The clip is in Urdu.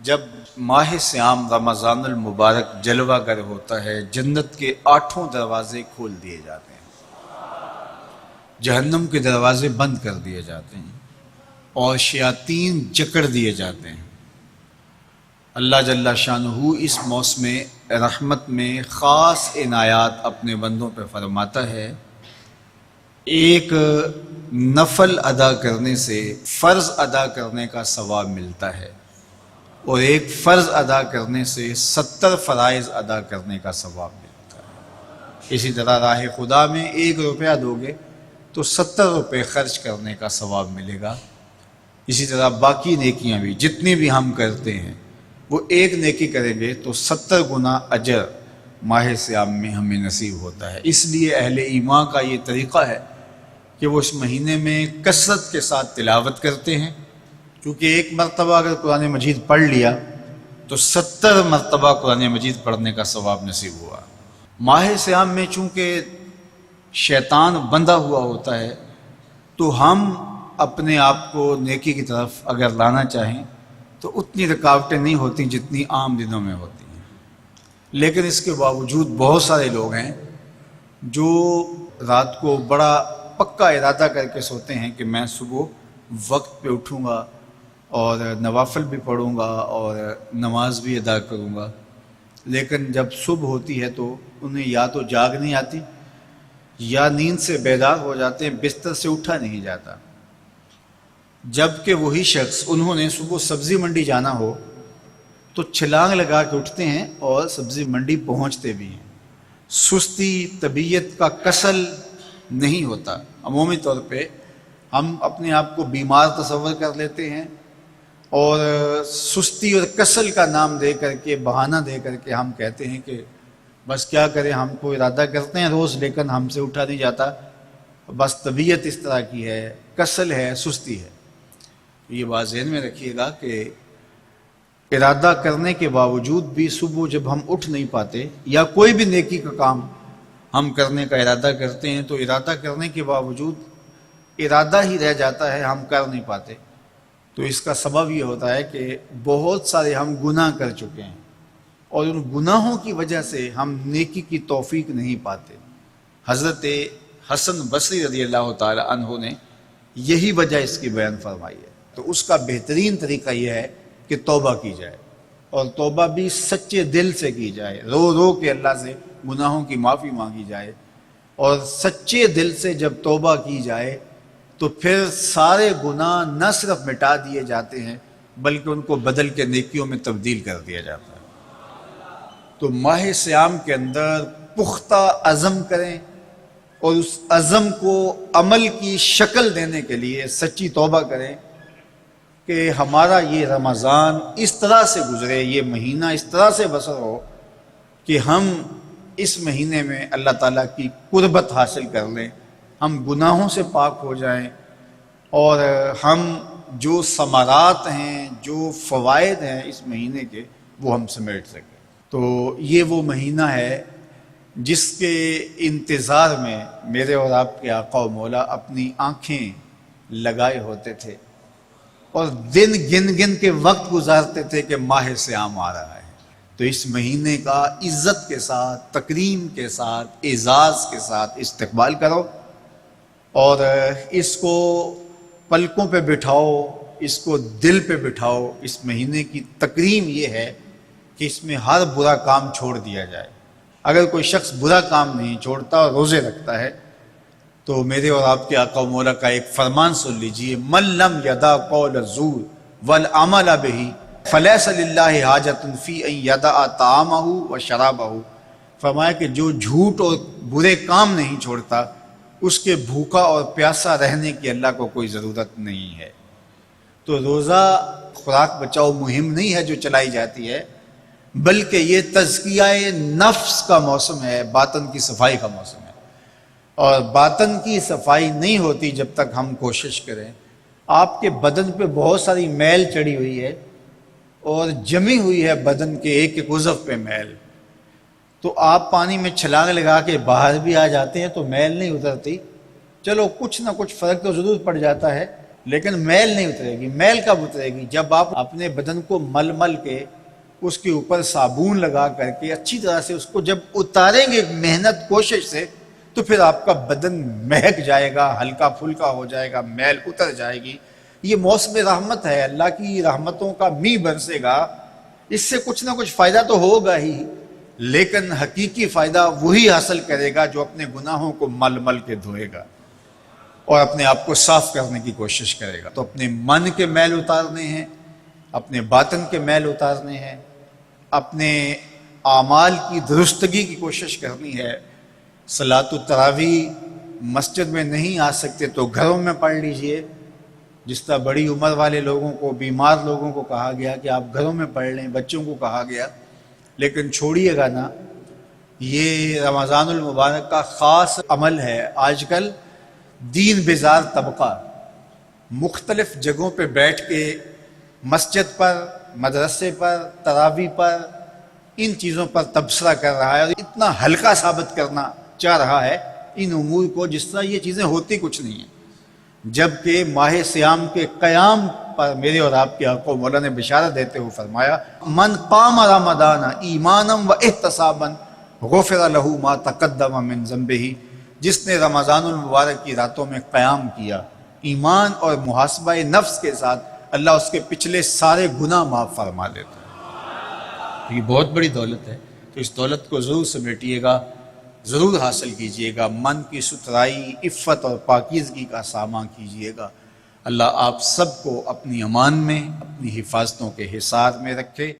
جب ماہ صیام رمضان المبارک جلوہ گر ہوتا ہے، جنت کے 8 دروازے کھول دیے جاتے ہیں، جہنم کے دروازے بند کر دیے جاتے ہیں اور شیاطین جکڑ دیے جاتے ہیں۔ اللہ جل شانہ اس موسم رحمت میں خاص عنایات اپنے بندوں پہ فرماتا ہے۔ ایک نفل ادا کرنے سے فرض ادا کرنے کا ثواب ملتا ہے اور ایک فرض ادا کرنے سے 70 فرائض ادا کرنے کا ثواب ملتا ہے۔ اسی طرح راہ خدا میں 1 روپیہ دو گے تو 70 روپے خرچ کرنے کا ثواب ملے گا۔ اسی طرح باقی نیکیاں بھی جتنی بھی ہم کرتے ہیں، وہ ایک نیکی کریں گے تو 70 گنا اجر ماہ صیام میں ہمیں نصیب ہوتا ہے۔ اس لیے اہل ایمان کا یہ طریقہ ہے کہ وہ اس مہینے میں کثرت کے ساتھ تلاوت کرتے ہیں، کیونکہ ایک مرتبہ اگر قرآن مجید پڑھ لیا تو 70 مرتبہ قرآن مجید پڑھنے کا ثواب نصیب ہوا۔ ماہ صیام میں چونکہ شیطان بندھا ہوا ہوتا ہے تو ہم اپنے آپ کو نیکی کی طرف اگر لانا چاہیں تو اتنی رکاوٹیں نہیں ہوتی جتنی عام دنوں میں ہوتی ہیں، لیکن اس کے باوجود بہت سارے لوگ ہیں جو رات کو بڑا پکا ارادہ کر کے سوتے ہیں کہ میں صبح وقت پہ اٹھوں گا اور نوافل بھی پڑھوں گا اور نماز بھی ادا کروں گا، لیکن جب صبح ہوتی ہے تو انہیں یا تو جاگ نہیں آتی یا نیند سے بیدار ہو جاتے ہیں، بستر سے اٹھا نہیں جاتا۔ جبکہ وہی شخص انہوں نے صبح سبزی منڈی جانا ہو تو چھلانگ لگا کے اٹھتے ہیں اور سبزی منڈی پہنچتے بھی ہیں۔ سستی، طبیعت کا کسل نہیں ہوتا۔ عمومی طور پہ ہم اپنے آپ کو بیمار تصور کر لیتے ہیں اور سستی اور کسل کا نام دے کر کے، بہانہ دے کر کے ہم کہتے ہیں کہ بس کیا کریں، ہم کو ارادہ کرتے ہیں روز لیکن ہم سے اٹھا نہیں جاتا، بس طبیعت اس طرح کی ہے، کسل ہے، سستی ہے۔ یہ بات ذہن میں رکھیے گا کہ ارادہ کرنے کے باوجود بھی صبح جب ہم اٹھ نہیں پاتے یا کوئی بھی نیکی کا کام ہم کرنے کا ارادہ کرتے ہیں تو ارادہ کرنے کے باوجود ارادہ ہی رہ جاتا ہے، ہم کر نہیں پاتے، تو اس کا سبب یہ ہوتا ہے کہ بہت سارے ہم گناہ کر چکے ہیں اور ان گناہوں کی وجہ سے ہم نیکی کی توفیق نہیں پاتے۔ حضرت حسن بصری رضی اللہ تعالی عنہ نے یہی وجہ اس کی بیان فرمائی ہے، تو اس کا بہترین طریقہ یہ ہے کہ توبہ کی جائے، اور توبہ بھی سچے دل سے کی جائے، رو رو کے اللہ سے گناہوں کی معافی مانگی جائے، اور سچے دل سے جب توبہ کی جائے تو پھر سارے گناہ نہ صرف مٹا دیے جاتے ہیں بلکہ ان کو بدل کے نیکیوں میں تبدیل کر دیا جاتا ہے۔ تو ماہ صیام کے اندر پختہ عزم کریں اور اس عزم کو عمل کی شکل دینے کے لیے سچی توبہ کریں کہ ہمارا یہ رمضان اس طرح سے گزرے، یہ مہینہ اس طرح سے بسر ہو کہ ہم اس مہینے میں اللہ تعالیٰ کی قربت حاصل کر لیں، ہم گناہوں سے پاک ہو جائیں اور ہم جو ثمرات ہیں، جو فوائد ہیں اس مہینے کے، وہ ہم سمیٹ سکیں۔ تو یہ وہ مہینہ ہے جس کے انتظار میں میرے اور آپ کے آقا و مولا اپنی آنکھیں لگائے ہوتے تھے اور دن گن گن کے وقت گزارتے تھے کہ ماہ صیام آ رہا ہے۔ تو اس مہینے کا عزت کے ساتھ، تکریم کے ساتھ، اعزاز کے ساتھ استقبال کرو اور اس کو پلکوں پہ بٹھاؤ، اس کو دل پہ بٹھاؤ۔ اس مہینے کی تکریم یہ ہے کہ اس میں ہر برا کام چھوڑ دیا جائے۔ اگر کوئی شخص برا کام نہیں چھوڑتا اور روزے رکھتا ہے تو میرے اور آپ کے آقا و مولا کا ایک فرمان سن لیجئے، من لم یدع قول الزور والعمل بہ فلیس للہ حاجۃ فی ان یدع طعامہ و شرابہ۔ فرمایا کہ جو جھوٹ اور برے کام نہیں چھوڑتا اس کے بھوکا اور پیاسا رہنے کی اللہ کو کوئی ضرورت نہیں ہے۔ تو روزہ خوراک بچاؤ مہم نہیں ہے جو چلائی جاتی ہے، بلکہ یہ تزکیہ نفس کا موسم ہے، باطن کی صفائی کا موسم ہے، اور باطن کی صفائی نہیں ہوتی جب تک ہم کوشش کریں۔ آپ کے بدن پہ بہت ساری میل چڑھی ہوئی ہے اور جمی ہوئی ہے بدن کے ایک ایک عضو پہ میل، تو آپ پانی میں چھلانگ لگا کے باہر بھی آ جاتے ہیں تو میل نہیں اترتی، چلو کچھ نہ کچھ فرق تو ضرور پڑ جاتا ہے، لیکن میل نہیں اترے گی۔ میل کب اترے گی؟ جب آپ اپنے بدن کو مل مل کے اس کے اوپر صابون لگا کر کے اچھی طرح سے اس کو جب اتاریں گے محنت کوشش سے، تو پھر آپ کا بدن مہک جائے گا، ہلکا پھلکا ہو جائے گا، میل اتر جائے گی۔ یہ موسم رحمت ہے، اللہ کی رحمتوں کا می برسے گا، اس سے کچھ نہ کچھ فائدہ تو ہوگا ہی، لیکن حقیقی فائدہ وہی حاصل کرے گا جو اپنے گناہوں کو مل مل کے دھوئے گا اور اپنے آپ کو صاف کرنے کی کوشش کرے گا۔ تو اپنے من کے میل اتارنے ہیں، اپنے باطن کے میل اتارنے ہیں، اپنے اعمال کی درستگی کی کوشش کرنی ہے۔ صلاۃ التراویح مسجد میں نہیں آ سکتے تو گھروں میں پڑھ لیجئے، جس طرح بڑی عمر والے لوگوں کو، بیمار لوگوں کو کہا گیا کہ آپ گھروں میں پڑھ لیں، بچوں کو کہا گیا، لیکن چھوڑیے گا نا، یہ رمضان المبارک کا خاص عمل ہے۔ آج کل دین بیزار طبقہ مختلف جگہوں پہ بیٹھ کے مسجد پر، مدرسے پر، تراویح پر، ان چیزوں پر تبصرہ کر رہا ہے اور اتنا ہلکا ثابت کرنا چاہ رہا ہے ان امور کو، جس طرح یہ چیزیں ہوتی کچھ نہیں ہیں، جبکہ ماہ سیام کے قیام پر میرے اور آپ کے آقا مولا نے بشارت دیتے ہوئے فرمایا، من قام رمضان ایمانا و احتسابا غفر لہ ما تقدم من ذنبہ، جس نے رمضان المبارک کی راتوں میں قیام کیا ایمان اور محاسبہ نفس کے ساتھ، اللہ اس کے پچھلے سارے گناہ معاف فرما دیتا ہے۔ یہ بہت بڑی دولت ہے، تو اس دولت کو ضرور سمیٹیے گا، ضرور حاصل کیجئے گا، من کی ستھرائی، عفت اور پاکیزگی کا سامان کیجئے گا۔ اللہ آپ سب کو اپنی امان میں، اپنی حفاظتوں کے حصار میں رکھے۔